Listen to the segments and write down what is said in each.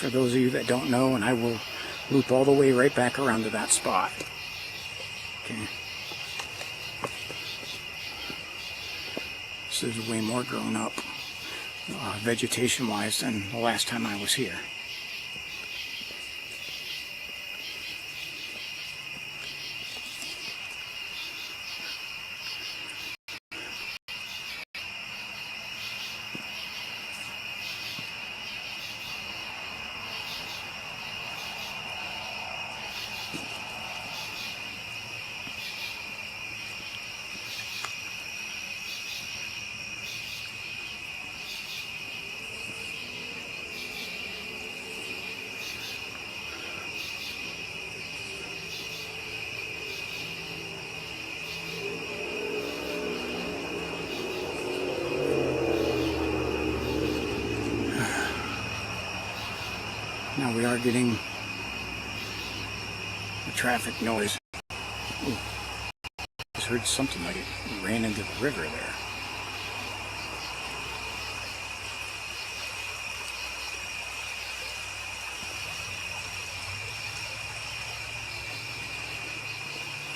for those of you that don't know, and I will loop all the way right back around to that spot. Okay. This is way more grown up, vegetation-wise, than the last time I was here. Now we are getting the traffic noise. Ooh, just heard something like it ran into the river there.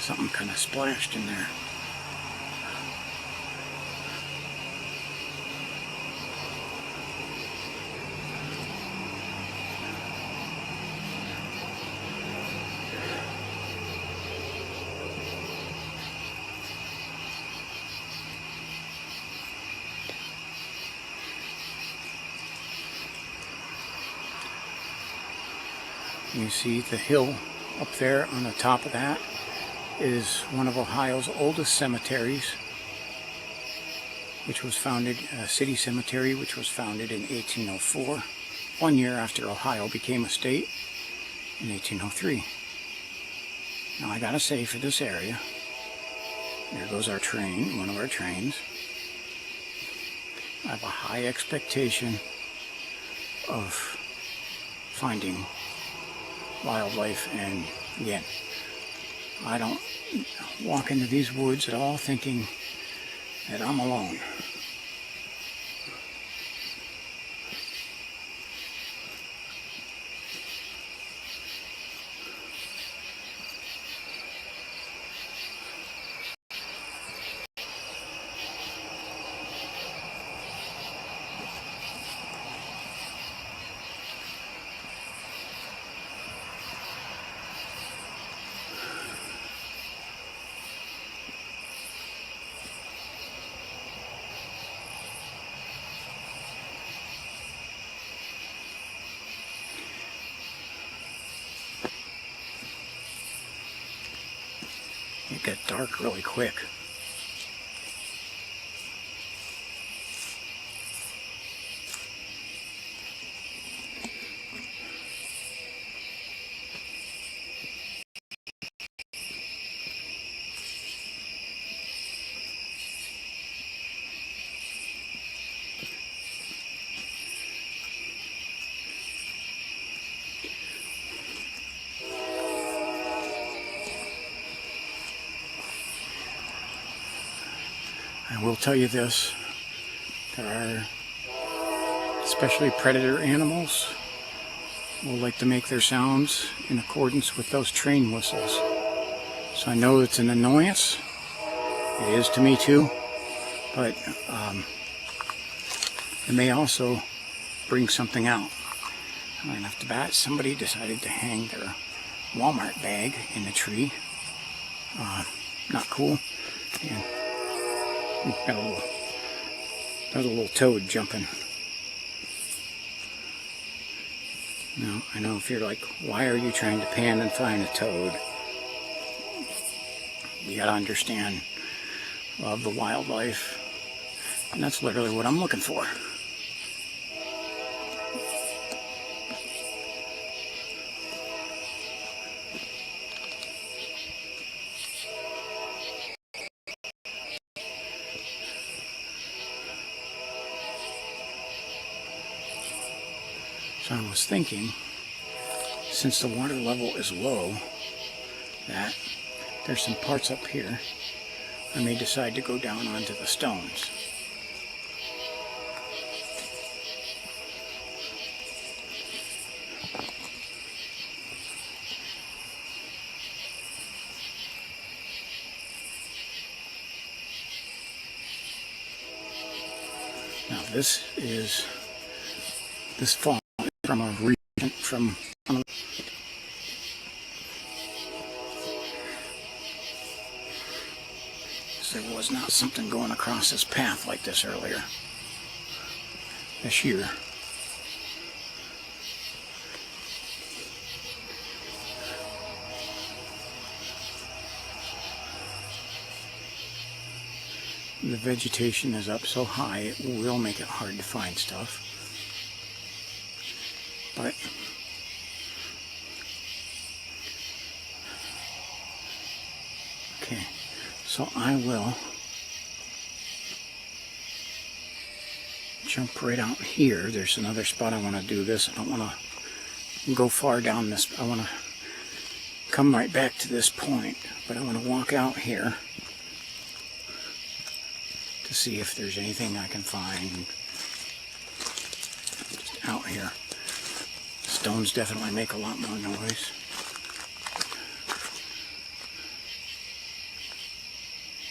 Something kind of splashed in there. You see the hill up there on the top of that is one of Ohio's oldest cemeteries, which was founded, a city cemetery, which was founded in 1804, 1 year after Ohio became a state in 1803. Now I gotta say, for this area, there goes our train, one of our trains. I have a high expectation of finding wildlife, and again, I don't walk into these woods at all thinking that I'm alone. It got dark really quick. I will tell you this, there are especially predator animals will like to make their sounds in accordance with those train whistles. So I know it's an annoyance, it is to me too, but it may also bring something out. Right off the bat, somebody decided to hang their Walmart bag in the tree. Not cool. And got a little toad jumping. Now, I know if you're like, why are you trying to pan and find a toad? You gotta understand, love the wildlife, and that's literally what I'm looking for. So I was thinking, since the water level is low, that there's some parts up here I may decide to go down onto the stones. this is this fall from a recent from. There was not something going across this path like this earlier this year. The vegetation is up so high it will make it hard to find stuff. But okay, so I will jump right out here. There's another spot I want to do this. I don't want to go far down this. I want to come right back to this point, but I want to walk out here to see if there's anything I can find just out here. Stones definitely make a lot more noise.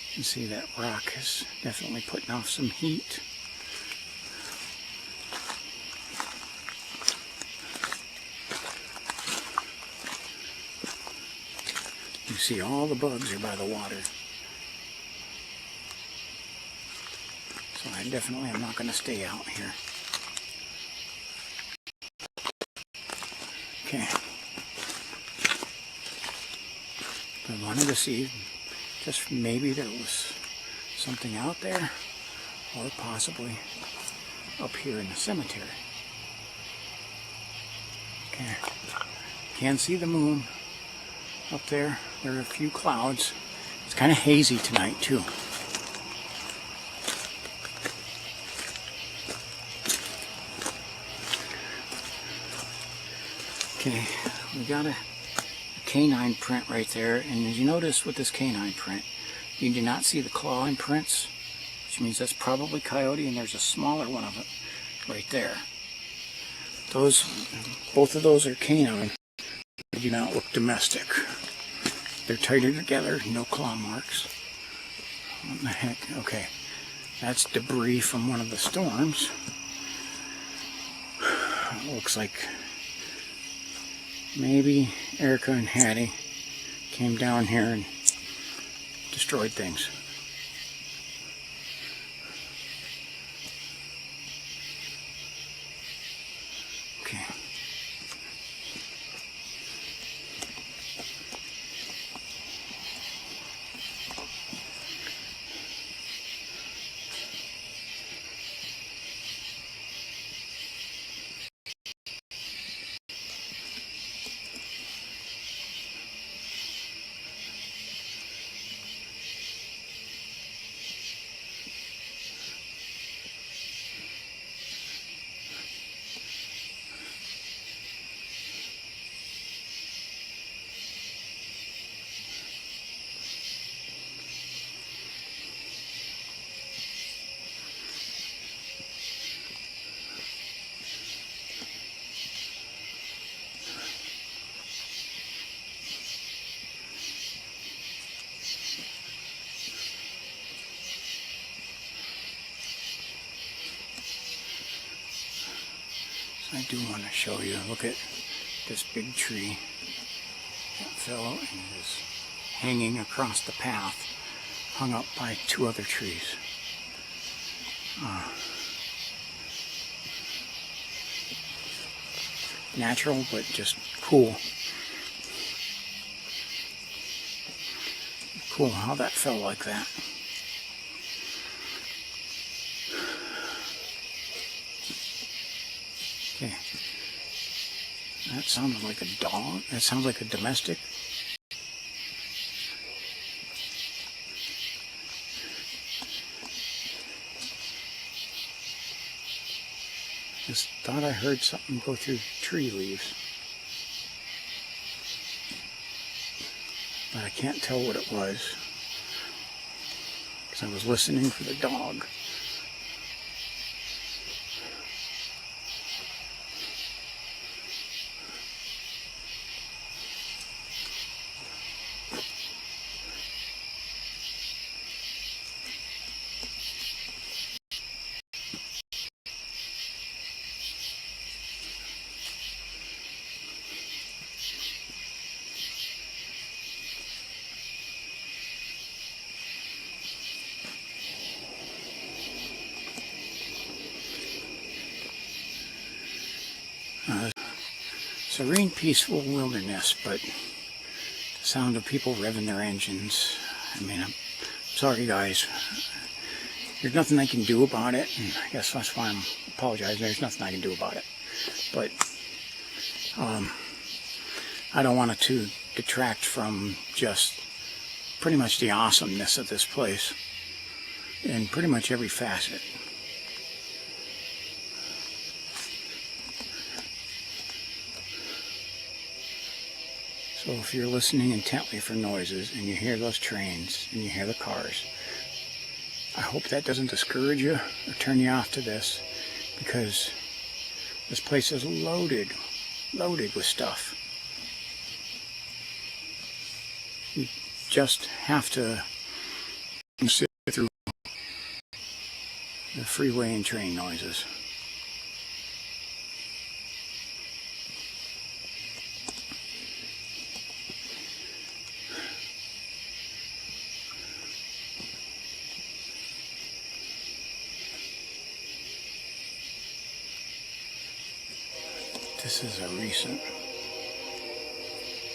You can see that rock is definitely putting off some heat. You see all the bugs are by the water. So I definitely am not going to stay out here. Okay. I wanted to see just maybe there was something out there, or possibly up here in the cemetery. Okay. Can see the moon up there. There are a few clouds. It's kind of hazy tonight too. Okay, we got a canine print right there, and as you notice with this canine print, you do not see the claw imprints, which means that's probably coyote, and there's a smaller one of it right there. Both of those are canine. They do not look domestic. They're tighter together, no claw marks. What the heck? Okay, that's debris from one of the storms. It looks like maybe Erica and Hattie came down here and destroyed things. Okay. I do want to show you, look at this big tree that fell and is hanging across the path, hung up by two other trees. Natural, but just cool. Cool how that fell like that. Okay, that sounded like a dog. That sounds like a domestic. Just thought I heard something go through tree leaves, but I can't tell what it was because I was listening for the dog. serene, peaceful wilderness, but the sound of people revving their engines. I mean, I'm sorry guys. There's nothing I can do about it, and I guess that's why I'm apologizing. There's nothing I can do about it. But I don't want it to detract from just pretty much the awesomeness of this place in pretty much every facet. So if you're listening intently for noises and you hear those trains and you hear the cars, I hope that doesn't discourage you or turn you off to this, because this place is loaded with stuff. You just have to sit through the freeway and train noises. This is a recent,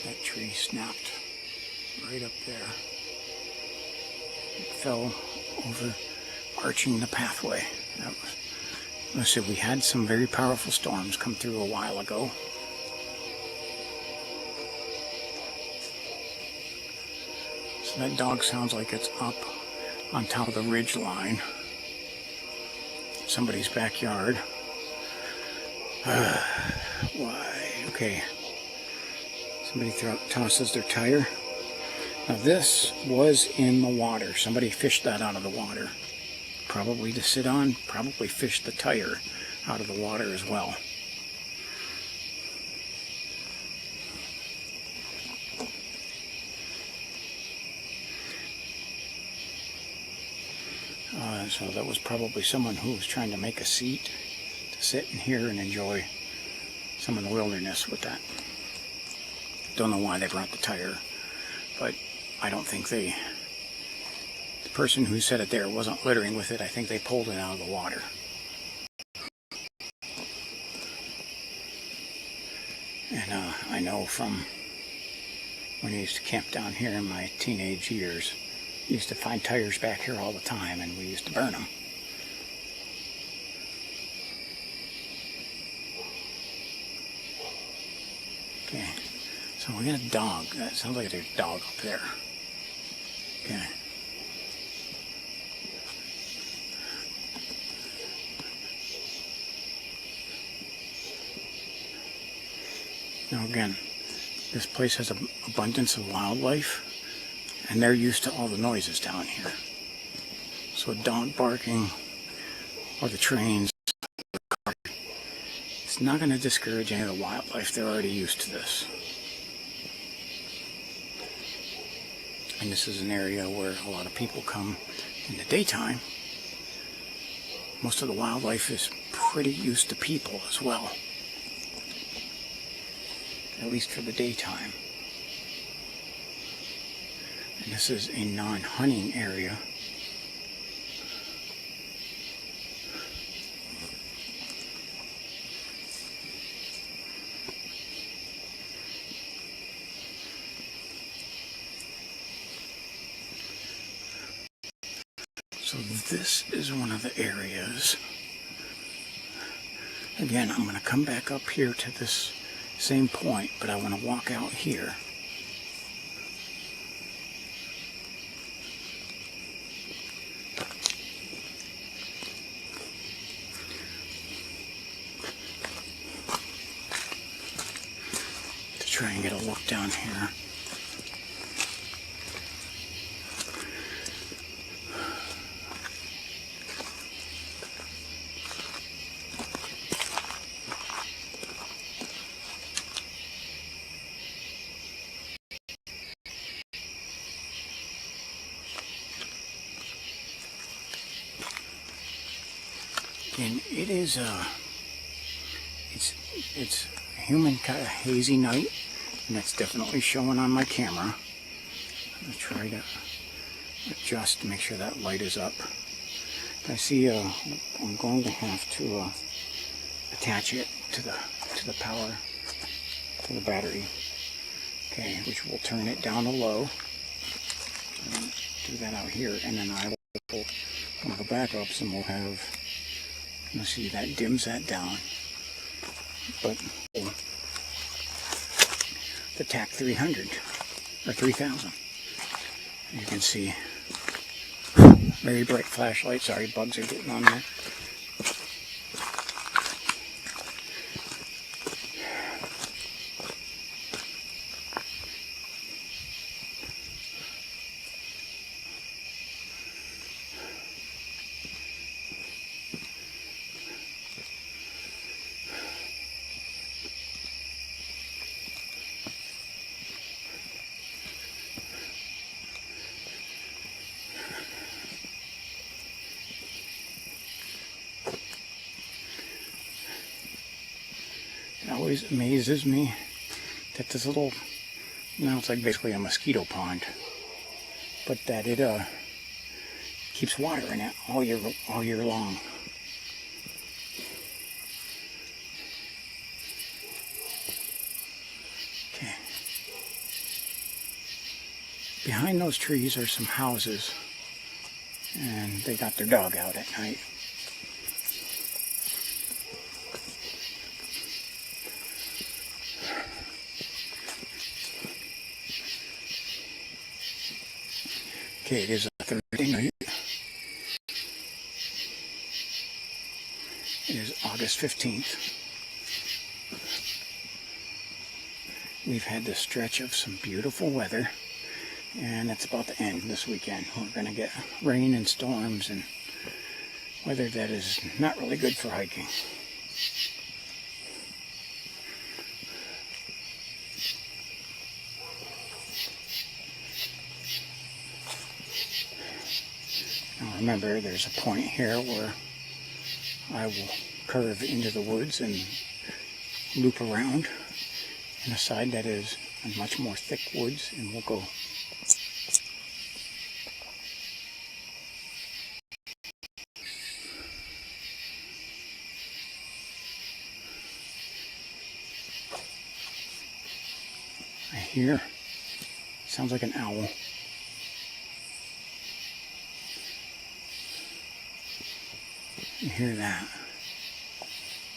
that tree snapped right up there. It fell over, arching the pathway. Let's see, we had some very powerful storms come through a while ago. So that dog sounds like it's up on top of the ridge line. Somebody's backyard. Why? Okay. Somebody tosses their tire. Now this was in the water. Somebody fished that out of the water. Probably to sit on, probably fished the tire out of the water as well. So that was probably someone who was trying to make a seat to sit in here and enjoy some of the wilderness with that. Don't know why they brought the tire, but I don't think the person who set it there wasn't littering with it. I think they pulled it out of the water. And I know from when I used to camp down here in my teenage years, I used to find tires back here all the time, and we used to burn them. Okay, so we got a dog. That sounds like there's a dog up there. Okay. Now again, this place has an abundance of wildlife, and they're used to all the noises down here. So a dog barking, or the trains, or the car, it's not going to discourage any of the wildlife. They're already used to this. And this is an area where a lot of people come in the daytime. Most of the wildlife is pretty used to people as well, at least for the daytime. And this is a non-hunting area. So this is one of the areas. Again, I'm going to come back up here to this same point, but I want to walk out here. To try and get a look down here. And it is it's a humid kind of hazy night, and that's definitely showing on my camera. I'm going to try to adjust to make sure that light is up. I see I'm going to have to attach it to the power for the battery. Okay, which will turn it down to low. Do that out here, and then I will pull one of the backups, and we'll have, you see, that dims that down. But the TAC 300 or 3000, you can see, very bright flashlight. Sorry, bugs are getting on there. It always amazes me that this little, now it's like basically a mosquito pond, but that it keeps water in it all year long. Okay. Behind those trees are some houses, and they got their dog out at night. Okay, it is a Thursday night. It is August 15th. We've had this stretch of some beautiful weather, and it's about to end this weekend. We're going to get rain and storms and weather that is not really good for hiking. Now remember, there's a point here where I will curve into the woods and loop around in a side that is a much more thick woods, and we'll go I hear, sounds like an owl. You hear that?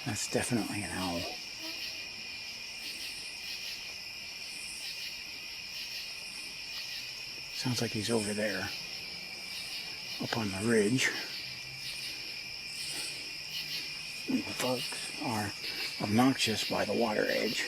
That's definitely an owl. Sounds like he's over there, up on the ridge. And the bugs are obnoxious by the water edge.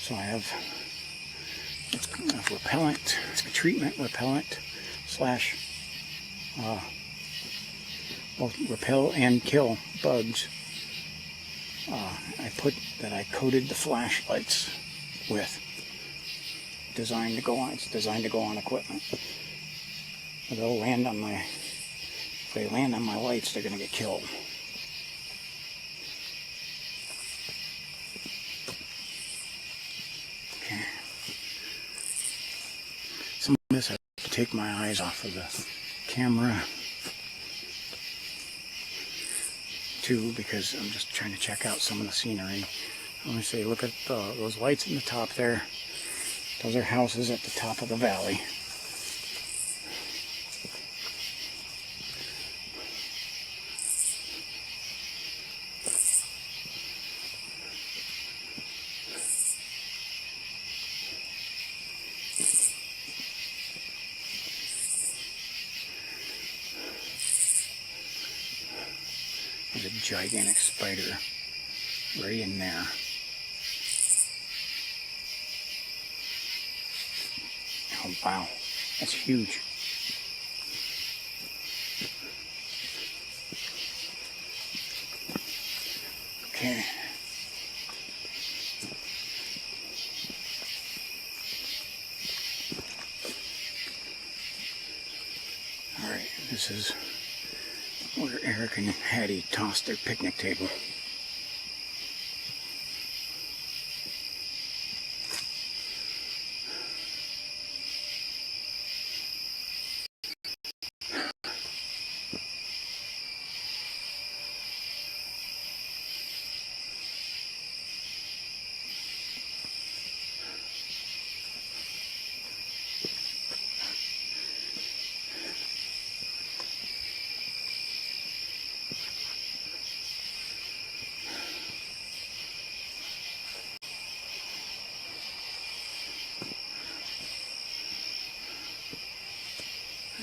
So I have a repellent, a treatment repellent slash both repel and kill bugs. I coated the flashlights with. It's designed to go on equipment. They'll land on my, if they land on my lights, they're gonna get killed. Okay. Some of this I have to take my eyes off of the camera too, because I'm just trying to check out some of the scenery. Let me say, look at those lights in the top there. Those are houses at the top of the valley. There's a gigantic spider right in there. Oh wow, that's huge. Okay. Alright, this is where Eric and Hattie tossed their picnic table.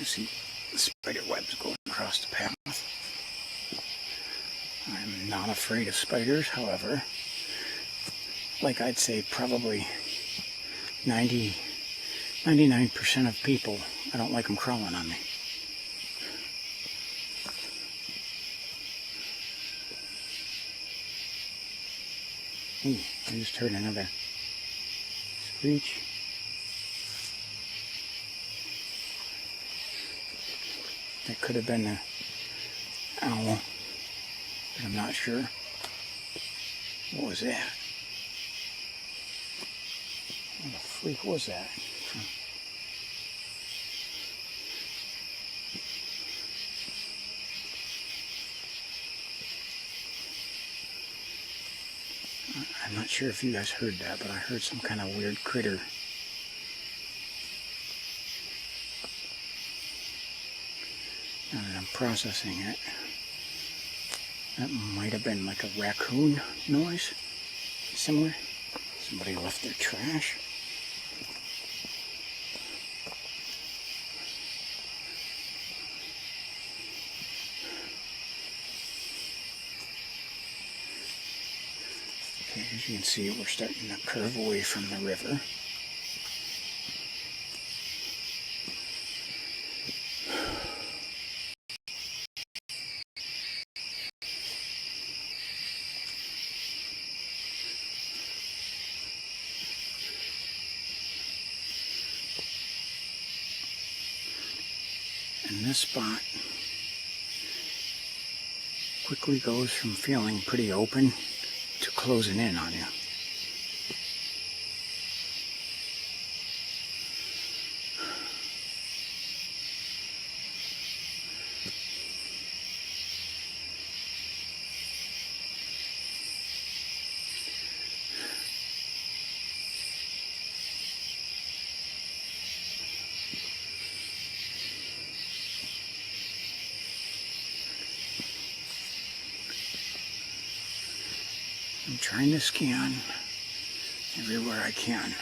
You see the spider webs going across the path. I'm not afraid of spiders, however, like I'd say probably 99% of people, I don't like them crawling on me. Ooh, I just heard another screech. That could have been an owl, but I'm not sure. What was that? What the freak was that? I'm not sure if you guys heard that, but I heard some kind of weird critter. Now that I'm processing it, that might have been like a raccoon noise, similar. Somebody left their trash. Okay, as you can see, we're starting to curve away from the river. And this spot quickly goes from feeling pretty open to closing in on you. I'm trying to scan everywhere I can.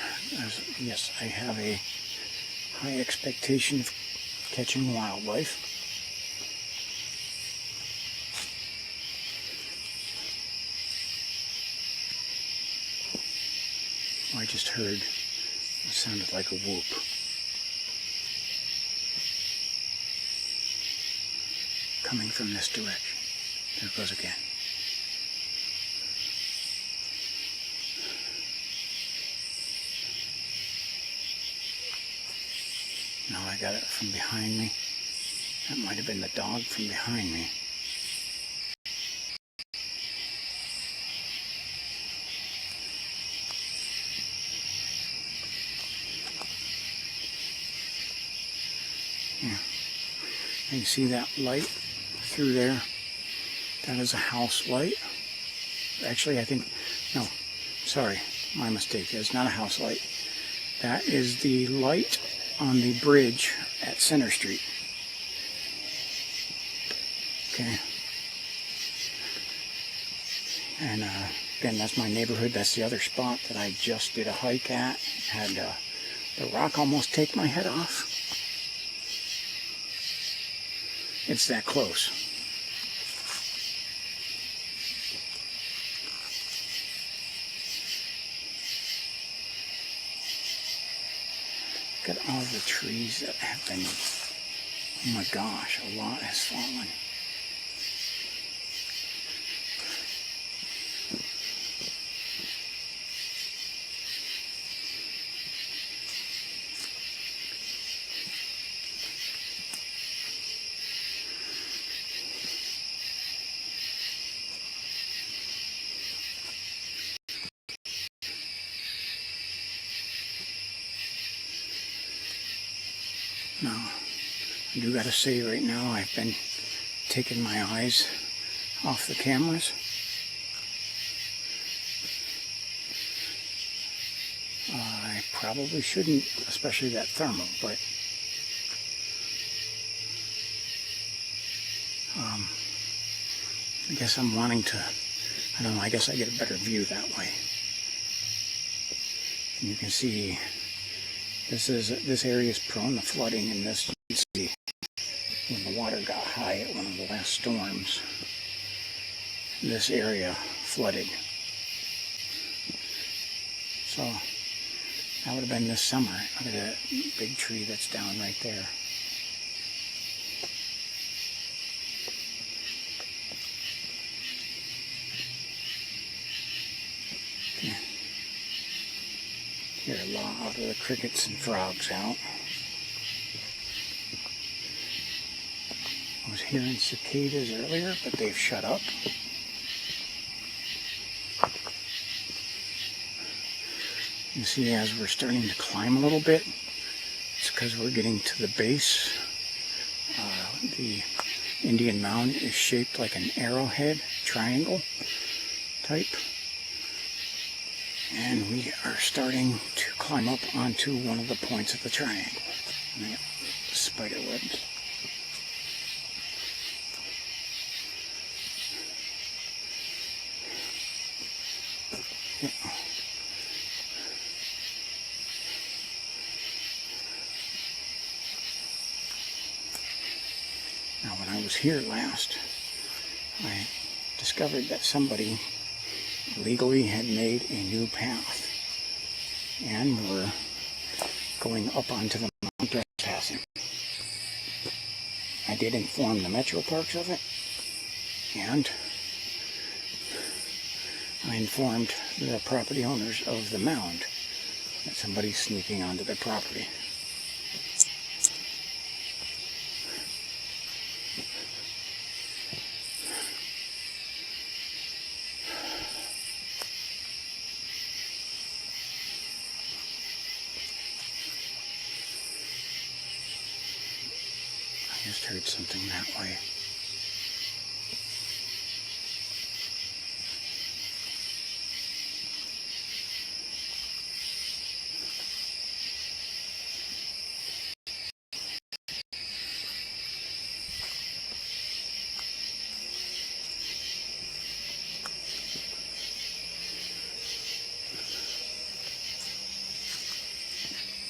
Yes, I have a high expectation of catching wildlife. I just heard what sounded like a whoop. Coming from this direction. There it goes again. Now I got it from behind me. That might have been the dog from behind me. Yeah. And you see that light through there? That is a house light. Actually, I think, no, sorry, my mistake. It's not a house light. That is the light on the bridge at Center Street. Okay. And again, that's my neighborhood. That's the other spot that I just did a hike at. Had the rock almost take my head off. It's that close. Look at all the trees that have been, oh my gosh, a lot has fallen. Now, I do gotta say right now, I've been taking my eyes off the cameras. I probably shouldn't, especially that thermal, but I guess I'm wanting to, I don't know, I guess I get a better view that way. And you can see this area is prone to flooding, and this, you can see when the water got high at one of the last storms, this area flooded. So that would have been this summer. Look at that big tree that's down right there. Okay. Hear a lot of the crickets and frogs out. I was hearing cicadas earlier, but they've shut up. You see, as we're starting to climb a little bit, it's because we're getting to the base. The Indian Mound is shaped like an arrowhead, triangle type. And we are starting to climb up onto one of the points of the triangle. And the spider webs. Yeah. Now, when I was here last, I discovered that somebody legally had made a new path and were going up onto the mountain trespassing. I did inform the Metro Parks of it, and I informed the property owners of the mound that somebody's sneaking onto their property. I just heard something that way.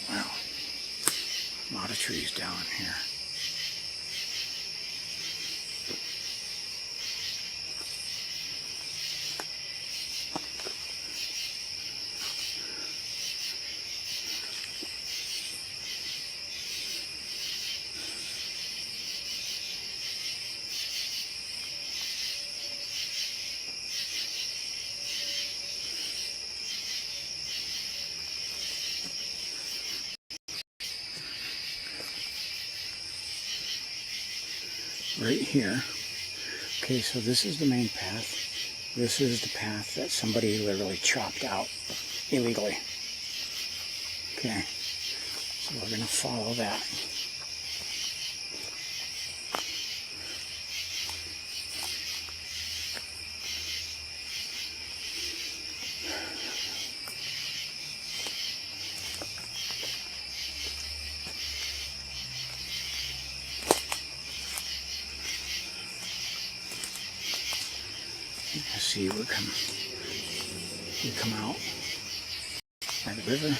Wow, a lot of trees down here. Right here. Okay, so this is the main path. This is the path that somebody literally chopped out illegally. Okay, so we're going to follow that. See, we come out by the river.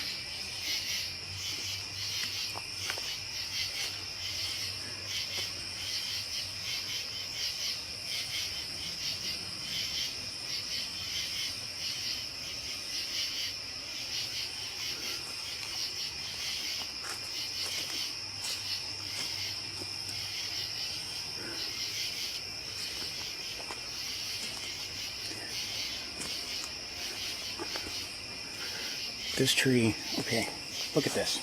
This tree, okay, look at this.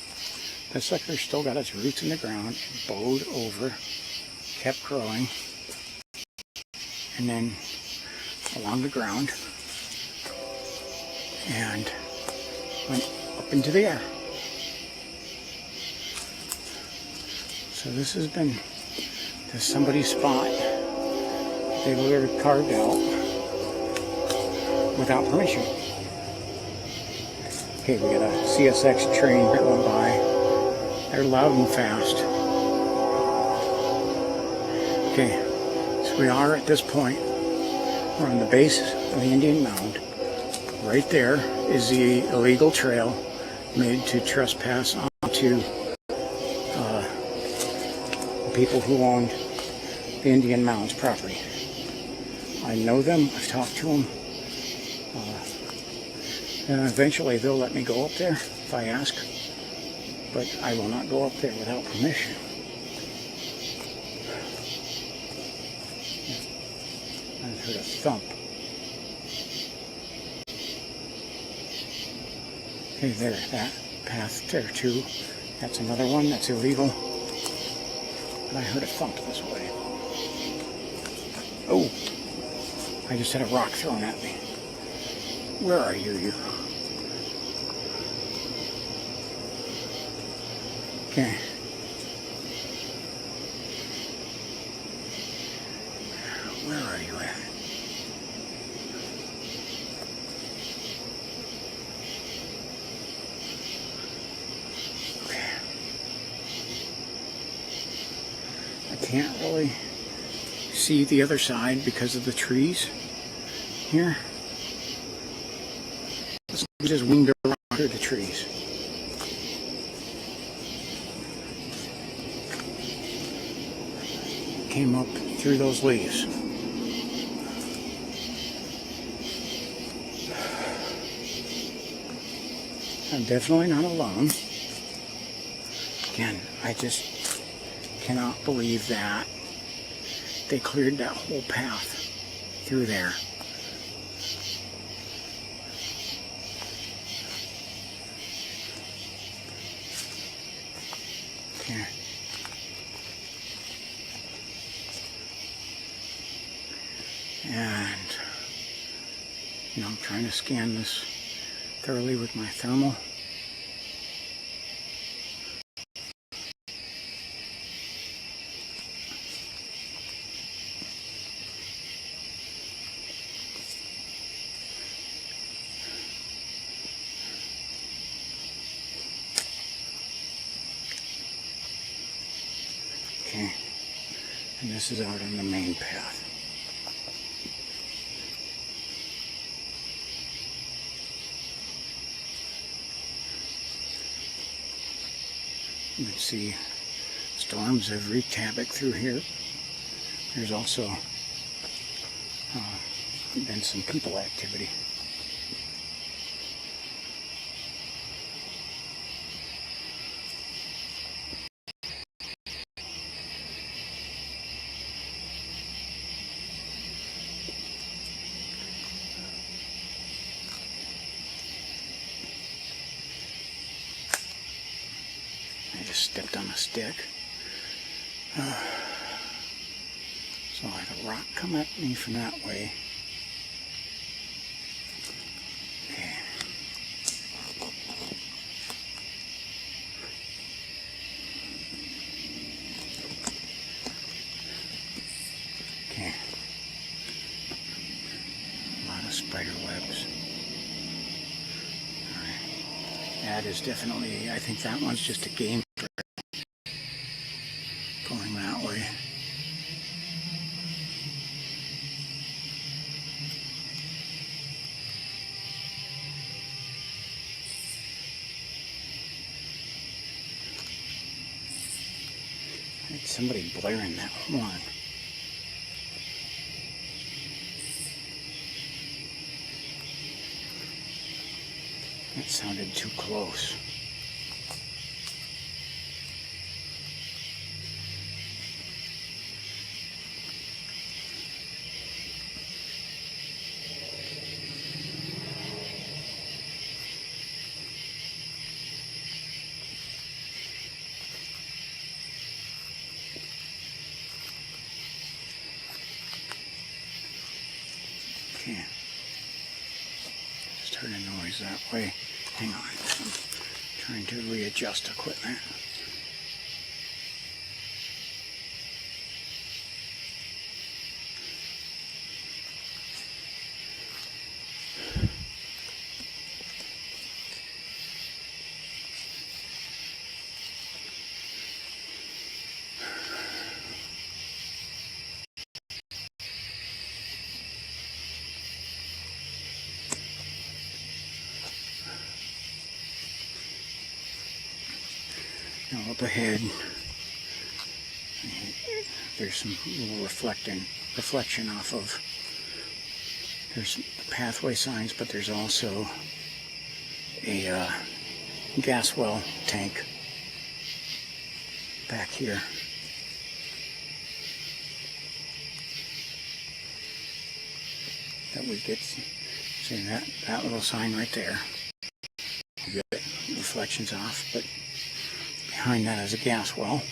This sucker's still got its roots in the ground, it bowed over, kept growing, and then along the ground, and went up into the air. So this has been somebody's spot. They literally carved out without permission. Okay, we got a CSX train going by. They're loud and fast. Okay, so we are at this point. We're on the base of the Indian Mound. Right there is the illegal trail made to trespass onto people who owned the Indian Mounds property. I know them. I've talked to them. And eventually they'll let me go up there if I ask. But I will not go up there without permission. I heard a thump. Okay, there, that path there too. That's another one that's illegal. And I heard a thump this way. Oh, I just had a rock thrown at me. Where are you? Okay. Where are you at? Okay. I can't really see the other side because of the trees here. Let's just winged around through the trees. Came up through those leaves. I'm definitely not alone. Again, I just cannot believe that they cleared that whole path through there. Okay. And, I'm trying to scan this thoroughly with my thermal. Okay, and this is out on the main path. You can see storms have wreaked havoc through here. There's also been some people activity. I just stepped on a stick. So I had a rock come at me from that way. Okay. Okay. A lot of spider webs. Alright. That is definitely, I think that one's just a game going that way. It's somebody blaring that horn. That sounded too close. Okay. Just heard a noise that way. Hang on. I'm trying to readjust equipment. Now up ahead, there's some little reflection off of, there's pathway signs, but there's also a gas well tank back here. That we get, see that little sign right there. You get reflections off, but behind that is a gas well.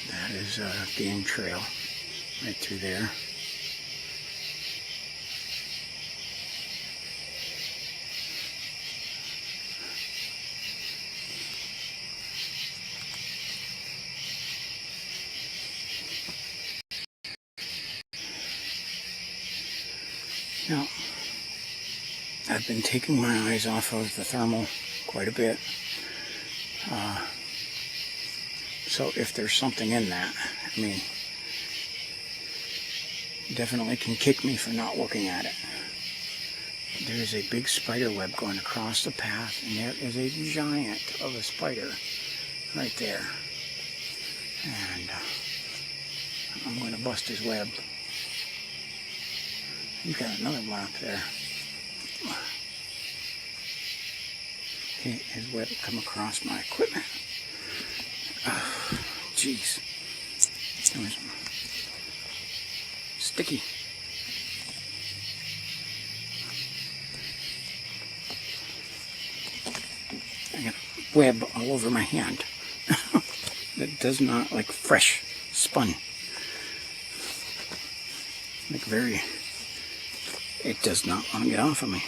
That is a game trail right through there. Now, I've been taking my eyes off of the thermal quite a bit. So if there's something in that, I mean, definitely can kick me for not looking at it. There's a big spider web going across the path, and there is a giant of a spider right there. And I'm going to bust his web. He's got another one up there. His web come across my equipment. Jeez. It was sticky. I got web all over my hand. That does not, like fresh spun. Like very, it does not want to get off of me.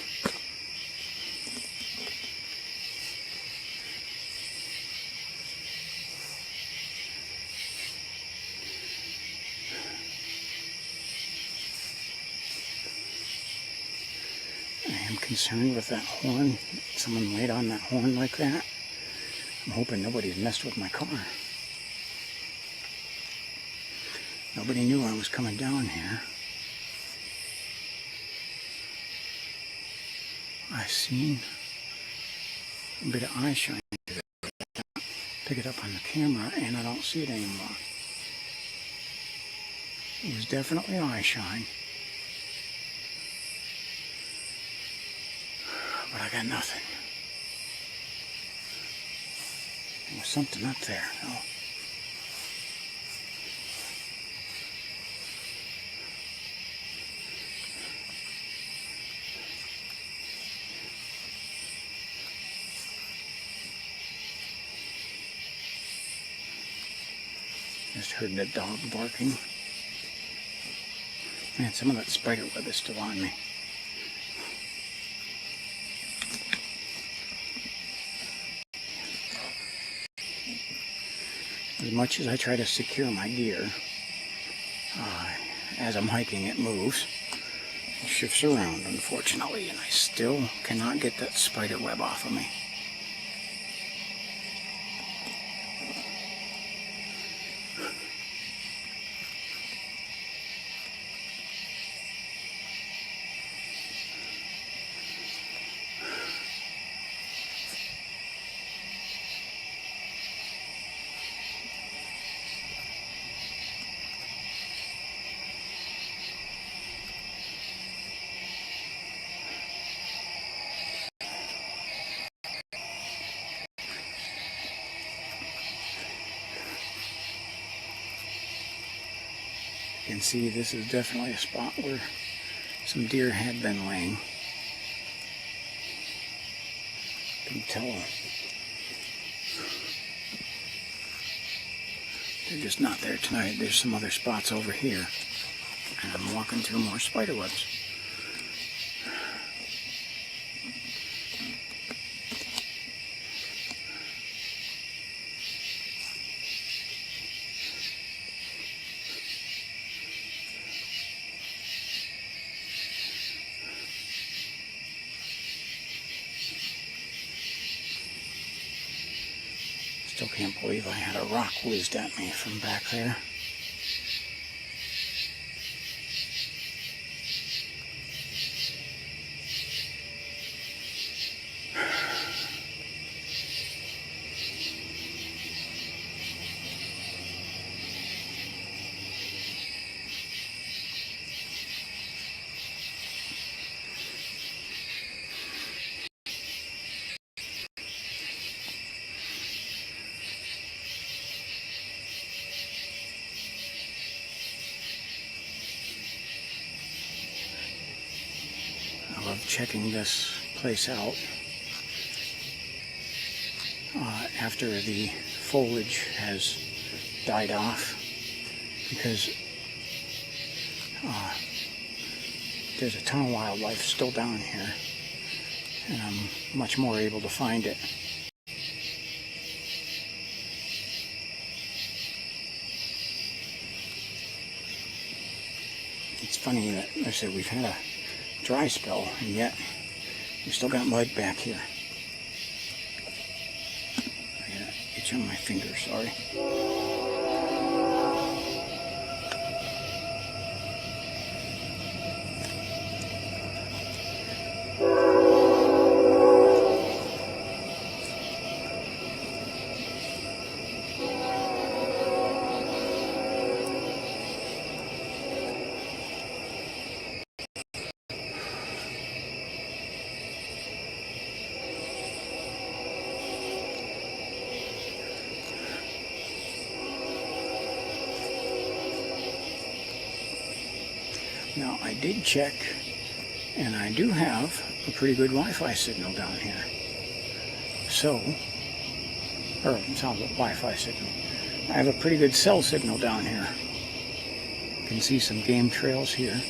I am concerned with that horn. Someone laid on that horn like that. I'm hoping nobody's messed with my car. Nobody knew I was coming down here. I seen a bit of eye shine. Pick it up on the camera and I don't see it anymore. It was definitely eye shine. But I got nothing. There was something up there. Oh. Just heard that dog barking. Man, some of that spider web is still on me. As much as I try to secure my gear, as I'm hiking it moves. It shifts around, unfortunately, and I still cannot get that spider web off of me. You can see this is definitely a spot where some deer had been laying. You can tell they're just not there tonight. There's some other spots over here, and I'm walking through more spider webs. Still can't believe I had a rock whizzed at me from back there. checking this place out after the foliage has died off, because there's a ton of wildlife still down here, and I'm much more able to find it. It's funny that, like I said, we've had a dry spell, and yet we still got mud back here. I got an itch on my finger, sorry. Now, I did check, and I do have a pretty good Wi-Fi signal down here. So, or it's not a Wi-Fi signal. I have a pretty good cell signal down here. You can see some game trails here.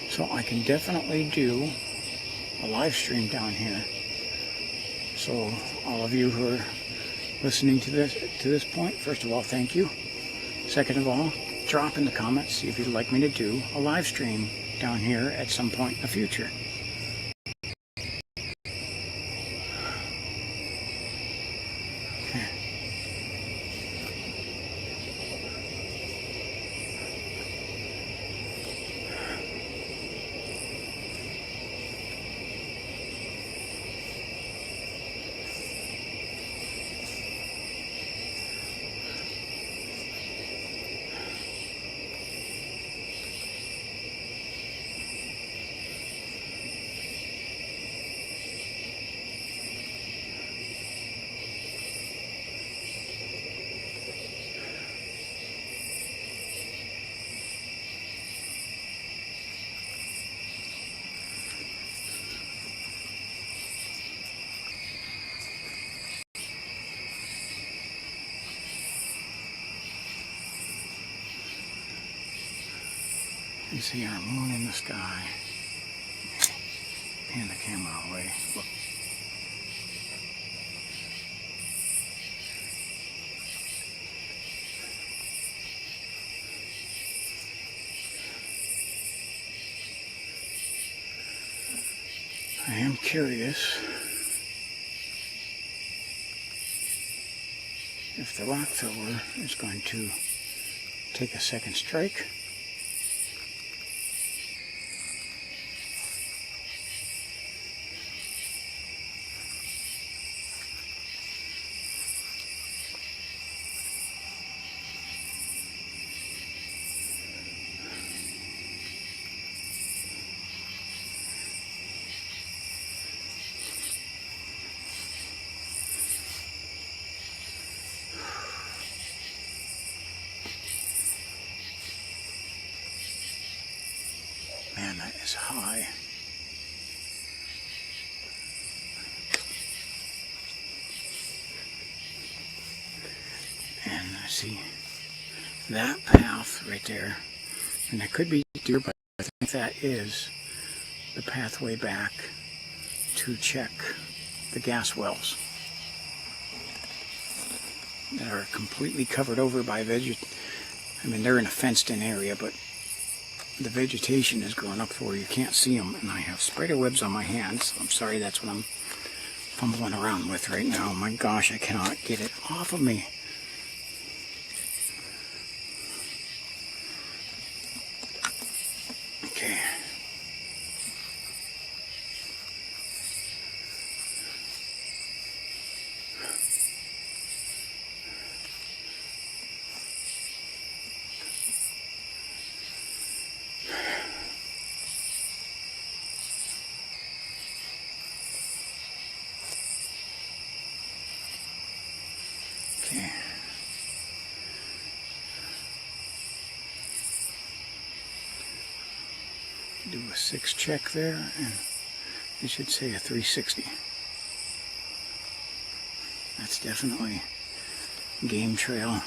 So I can definitely do a live stream down here. So all of you who are listening to this point, first of all, thank you. Second of all, drop in the comments, see if you'd like me to do a live stream down here at some point in the future. Okay. You see our moon in the sky. Pan the camera away. Look. I am curious if the rock thrower is going to take a second strike. Man, that is high. And I see that path right there. And that could be deer, but I think that is the pathway back to check the gas wells that are completely covered over by I mean, they're in a fenced-in area, but the vegetation is growing up to where you can't see them, and I have spider webs on my hands. I'm sorry, that's what I'm fumbling around with right now. My gosh, I cannot get it off of me. Okay. Okay. Do a 6 check there, and it should say a 360. That's definitely game trail.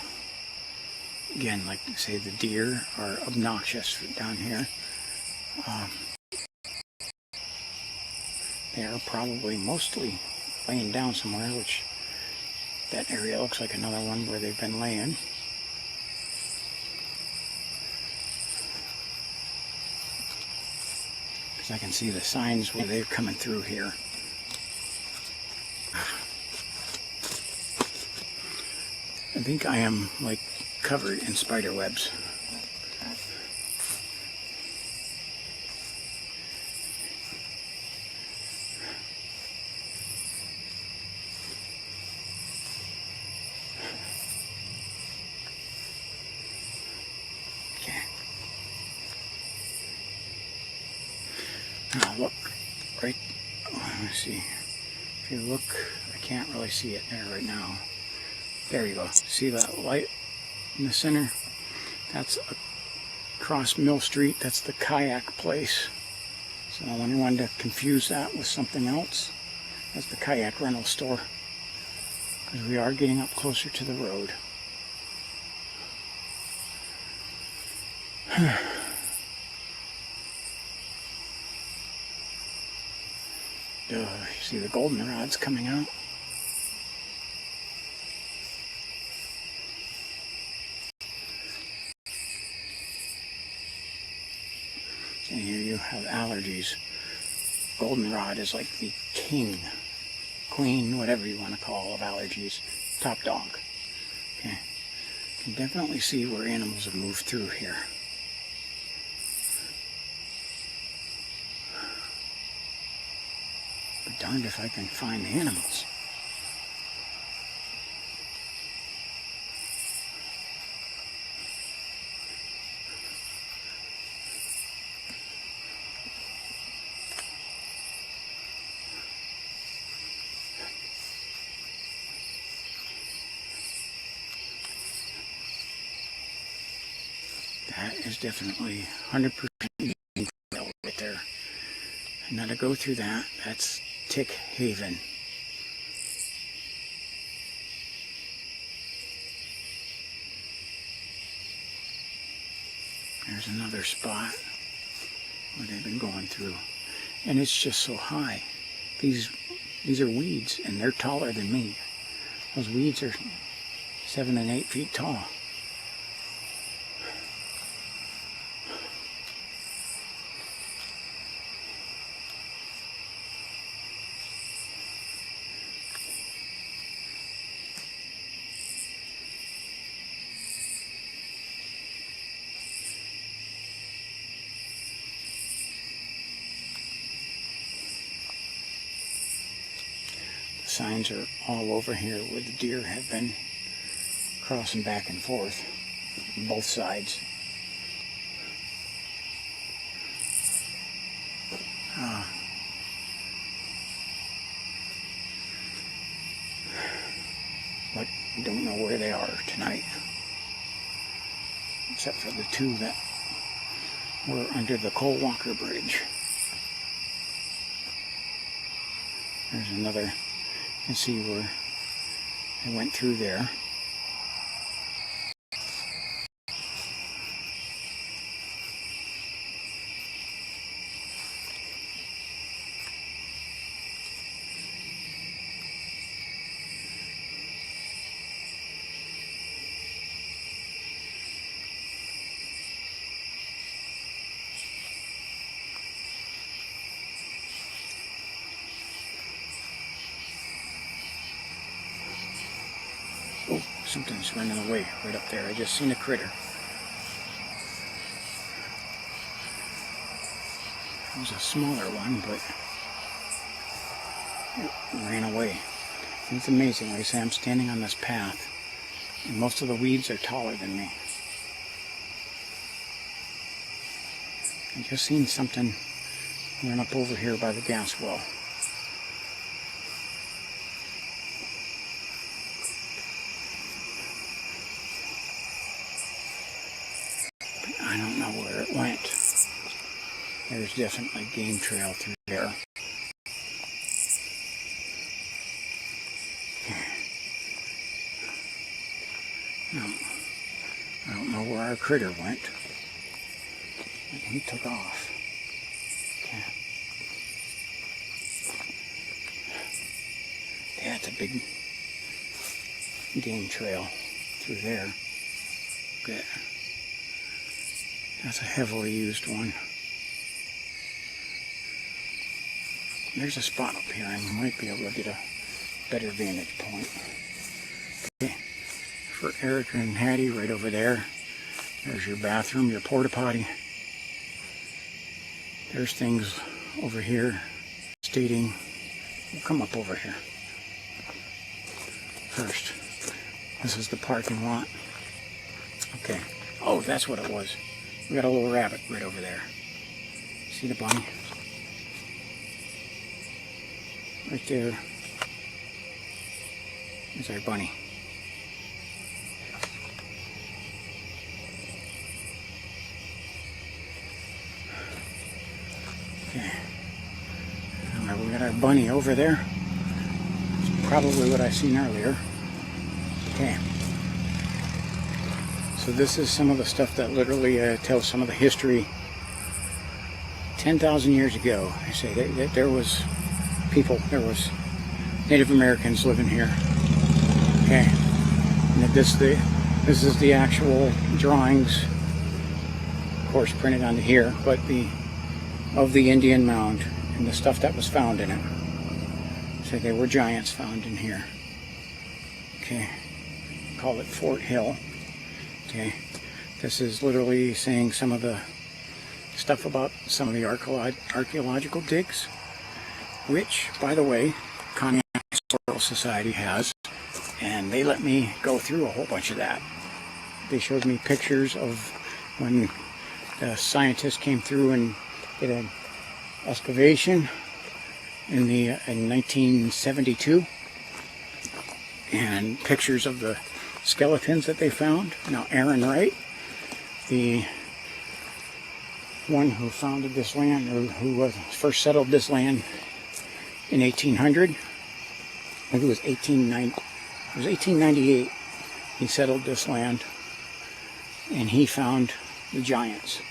Again, like I say, the deer are obnoxious down here. They are probably mostly laying down somewhere, which that area looks like another one where they've been laying. Because I can see the signs where they're coming through here. I think I am like covered in spider webs. Okay. Now look right. Let me see. If you look, I can't really see it there right now. There you go. See that light in the center? That's across Mill Street. That's the kayak place. So I wanted to confuse that with something else. That's the kayak rental store. Because we are getting up closer to the road. You see the goldenrods coming out? And here you have allergies. Goldenrod is like the king, queen, whatever you want to call of allergies. Top dog. Okay. You can definitely see where animals have moved through here. But darned if I can find the animals. That is definitely 100% right there. And now to go through that, that's Tick Haven. There's another spot where they've been going through. And it's just so high. These are weeds, and they're taller than me. Those weeds are 7 and 8 feet tall. Signs are all over here where the deer have been crossing back and forth, both sides. But we don't know where they are tonight, except for the 2 that were under the Cole Walker Bridge. There's another. You can see where they went through there. Oh, something's running away right up there. I just seen a critter. It was a smaller one, but it ran away. And it's amazing. Like I say, I'm standing on this path, and most of the weeds are taller than me. I just seen something run up over here by the gas well. I don't know where it went. There's definitely game trail through there. Now, I don't know where our critter went. He took off. Okay. Yeah, it's a big game trail through there. Good. That's a heavily used one. There's a spot up here. I might be able to get a better vantage point. Okay. For Eric and Hattie, right over there. There's your bathroom, your porta potty. There's things over here stating, we'll come up over here first. This is the parking lot. Okay. Oh, that's what it was. We got a little rabbit right over there. See the bunny? Right there is our bunny. Okay. Now we got our bunny over there. It's probably what I seen earlier. Okay. So this is some of the stuff that literally tells some of the history. 10,000 years ago, I say, there was people, there was Native Americans living here. Okay. And this is the actual drawings, of course printed onto here, but of the Indian Mound and the stuff that was found in it. So there were giants found in here. Okay. Call it Fort Hill. Okay. This is literally saying some of the stuff about some of the archaeological digs, which, by the way, Conneaut Historical Society has, and they let me go through a whole bunch of that. They showed me pictures of when the scientists came through and did an excavation in 1972, and pictures of the skeletons that they found. Now, Aaron Wright, the one who founded this land, or who first settled this land in 1800, I think it was 1898, he settled this land, and he found the giants.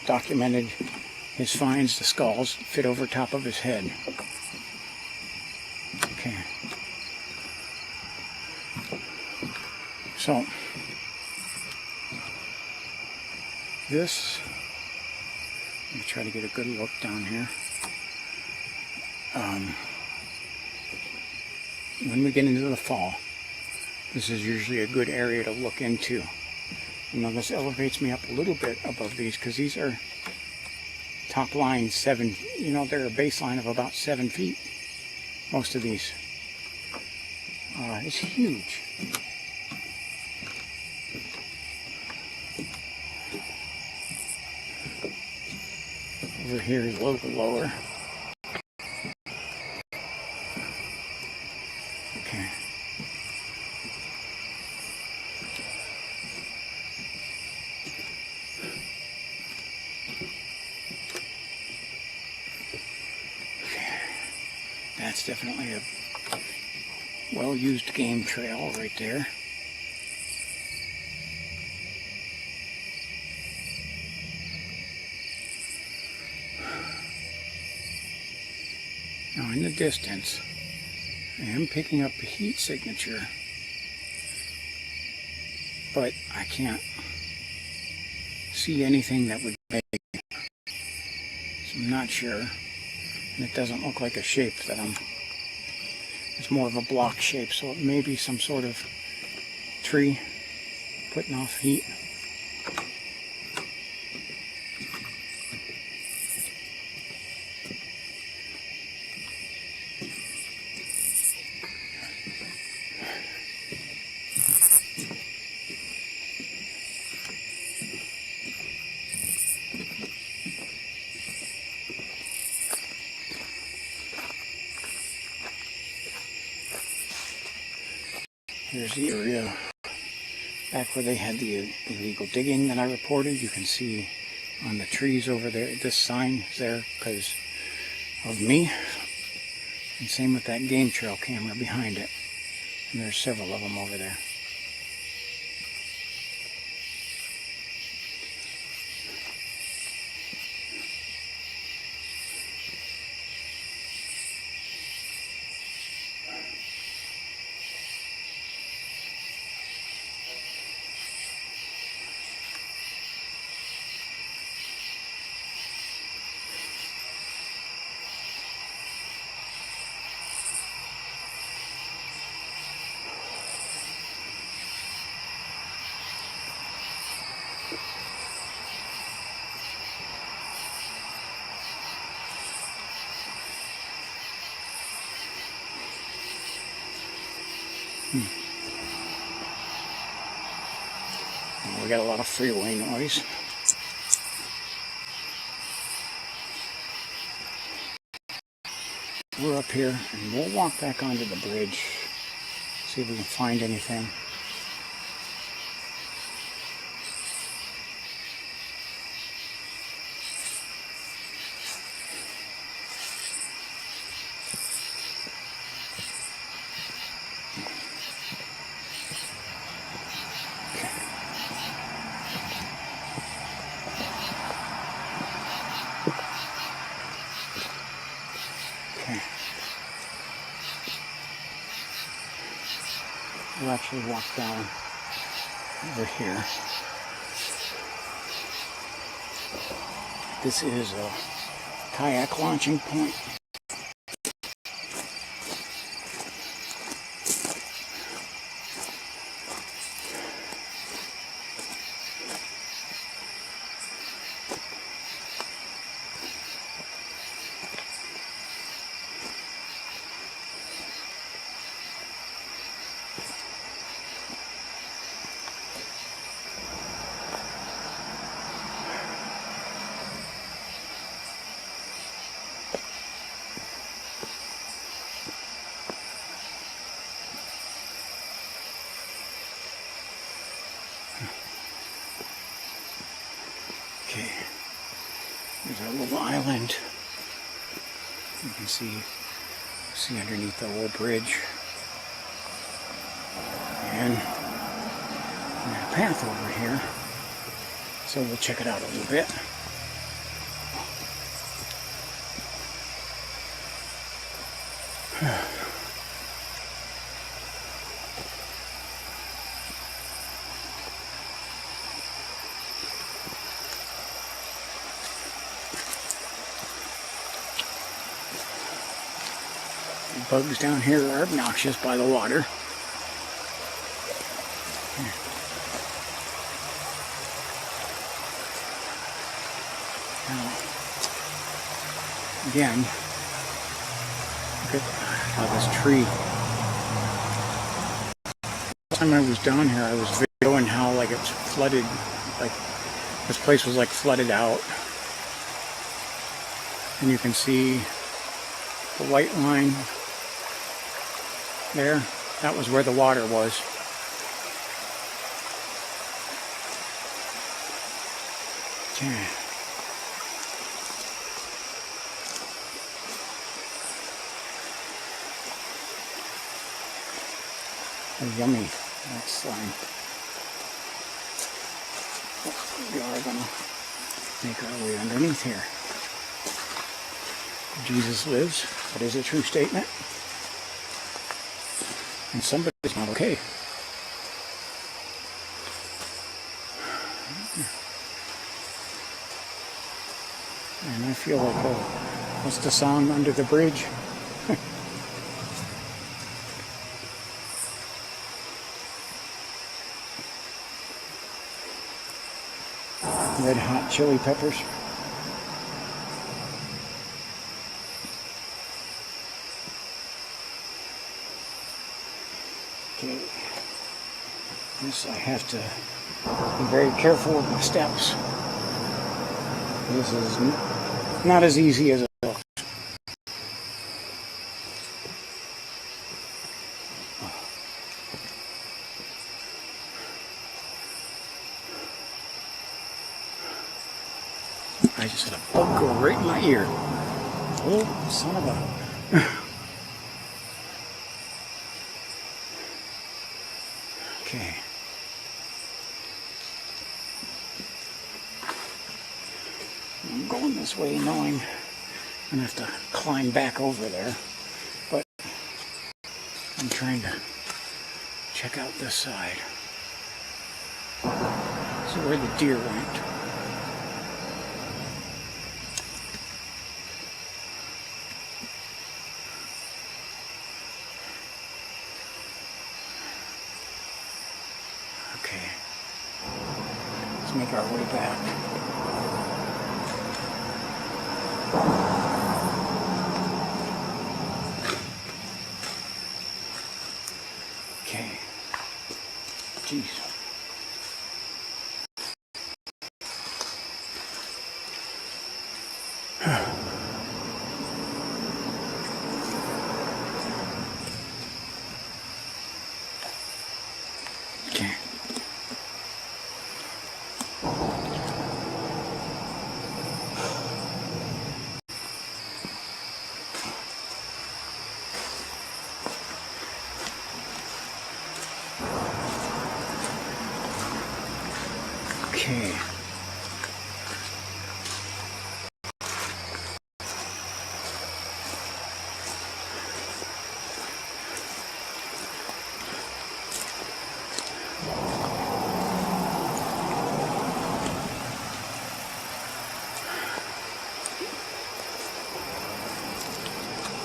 Documented his finds, the skulls fit over top of his head. Okay. So, this, let me try to get a good look down here. When we get into the fall, this is usually a good area to look into. You know, this elevates me up a little bit above these, because these are top line 7, you know, they're a baseline of about 7 feet, most of these. It's huge. Over here is a little bit lower. Okay. That's definitely a well-used game trail right there. Now in the distance, I am picking up a heat signature, but I can't see anything that would make it. So I'm not sure. And it doesn't look like a shape that it's more of a block shape, so it may be some sort of tree putting off heat. Here's the area back where they had the illegal digging that I reported. You can see on the trees over there. This sign is there because of me. And same with that game trail camera behind it. And there's several of them over there. We got a lot of freeway noise. We're up here and we'll walk back onto the bridge, see if we can find anything. We'll actually walk down over here. This is a kayak launching point. Okay, there's our little island. You can see underneath the old bridge. And we got a path over here. So we'll check it out a little bit. Bugs down here are obnoxious by the water. Now, again, look at this tree. Last time I was down here, I was videoing how like it's flooded, like this place was like flooded out. And you can see the white line there. That was where the water was. Okay. Oh, yummy. That's slime. We are gonna make our way underneath here. Jesus lives. That is a true statement. And somebody's not okay. And I feel like, what's the song, Under the Bridge? Red Hot Chili Peppers. Okay, this I have to be very careful with my steps. This is not as easy as it looks. I just had a bug go right in my ear. Oh, son of a... Okay. I'm going this way knowing I'm going to have to climb back over there. But I'm trying to check out this side. See where the deer went. Okay, let's make our way back. Okay, jeez. Okay. Okay.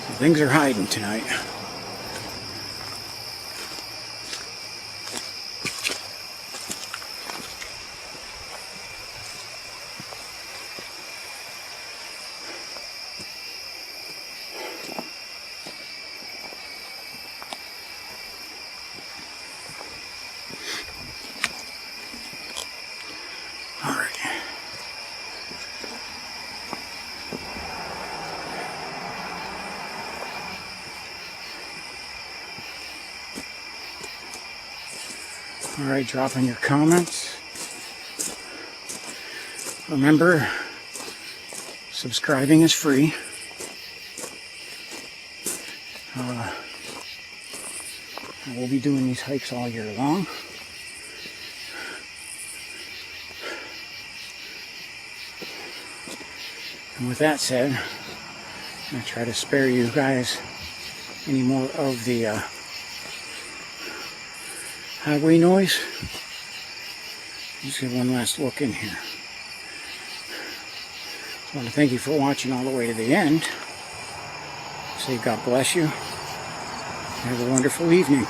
So things are hiding tonight. Alright, drop in your comments. Remember, subscribing is free. I will be doing these hikes all year long. And with that said, I'm going to try to spare you guys any more of the highway noise. Just get one last look in here. I want to thank you for watching all the way to the end. Say God bless you. Have a wonderful evening.